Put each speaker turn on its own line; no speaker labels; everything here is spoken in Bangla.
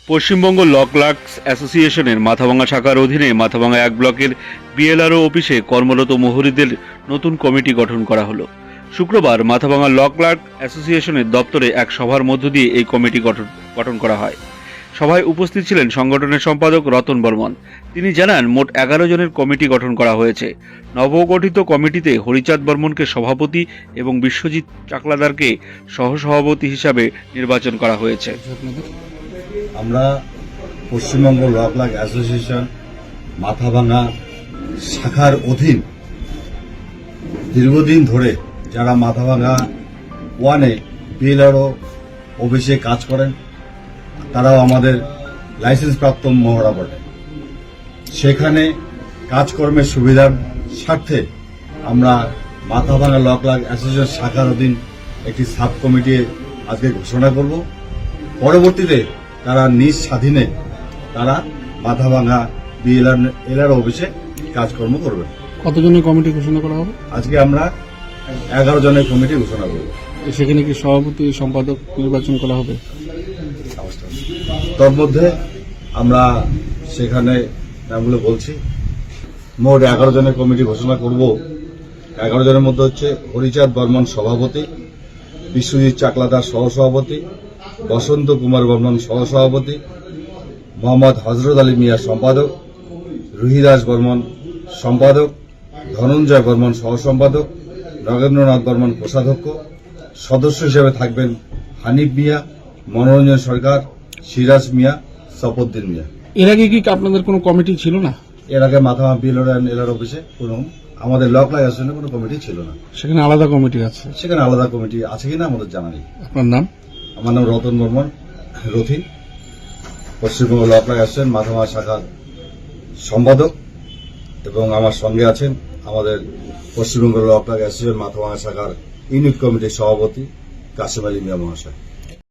পশ্চিমবঙ্গ ল ক্লার্কস অ্যাসোসিয়েশনের মাথাভাঙা শাখার অধীনে মাথাভাঙা 1 ব্লকের বিএলআরও অফিসে কর্মরত মোহরিদের নতুন কমিটি গঠন করা হলো। শুক্রবার মাথাভাঙা ল ক্লার্ক অ্যাসোসিয়েশনের দপ্তরে এক সভার মধ্য দিয়ে এই কমিটি গঠন করা হয়। সভায় উপস্থিত ছিলেন সংগঠনের সম্পাদক রতন বর্মন। তিনি জানান, মোট 11 জনের কমিটি গঠন করা হয়েছে। নবগঠিত কমিটিতে হরিচাঁদ বর্মনকে সভাপতি এবং বিশ্বজিৎ চাকলাদারকে সহসভাপতি হিসাবে নির্বাচন করা হয়েছে।
আমরা Paschimbanga law clerk association Mathabhanga শাখার অধীন দীর্ঘদিন ধরে যারা মাথাভাঙা 1-এ বিএলআরও অফিসে কাজ করেন, তারাও আমাদের লাইসেন্স প্রাপ্ত মহড়া বটে। সেখানে কাজকর্মের সুবিধার স্বার্থে আমরা মাথাভাঙা ল ক্লার্ক অ্যাসোসিয়েশন শাখার অধীন একটি সাব কমিটি আজকে ঘোষণা করব। পরবর্তীতে তারা নিজ স্বাধীনে তারা মাথাভাঙা বিএলআরও অফিসে কাজকর্ম করবে।
কতজনের কমিটি ঘোষণা করা হবে?
আজকে আমরা 11 জনের কমিটি ঘোষণা করব।
সেখানে কি সভাপতি সম্পাদক নির্বাচন করা হবে?
তোর মধ্যে আমরা সেখানে নামগুলো বলছি। মোট 11 জনের কমিটি ঘোষণা করব। 11 জনের মধ্যে হচ্ছে হরিচাঁদ বর্মন সভাপতি, বিশ্বজিৎ চাকলাদার সহসভাপতি, বসন্ত কুমার বর্মন সহসভাপতি, মোহাম্মদ হজরত আলী মিয়া সম্পাদক, রুহিদাস বর্মন সম্পাদক, ধনঞ্জয় বর্মন সহসম্পাদক, নগেন্দ্রনাথ বর্মন কোষাধ্যক্ষ। সদস্য হিসেবে থাকবেন হানিফ মিয়া, মনোরঞ্জন সরকার, সিরাজ মিয়া, সফুদ্দিন মিয়া।
এর আগে কি আপনাদের কোনো কমিটি ছিল না?
এর আগে মাথাভাঙা বিএলআর অফিসে কোনো আমাদের ল ক্লার্ক অ্যাসোসিয়েশনের কোনো কমিটি ছিল না।
সেখানে আলাদা কমিটি আছে?
সেখানে আলাদা কমিটি আছে কিনা আমাদের জানা নেই।
আপনার নাম?
আমার নাম Ratan Barman, Rathi, Paschimbanga law clerk association Mathabhanga শাখার সম্পাদক, এবং আমার সঙ্গে আছেন আমাদের Paschimbanga law clerk association Mathabhanga শাখার ইউনিট কমিটির সভাপতি কাশেম আলী মিয়া মহাশয়।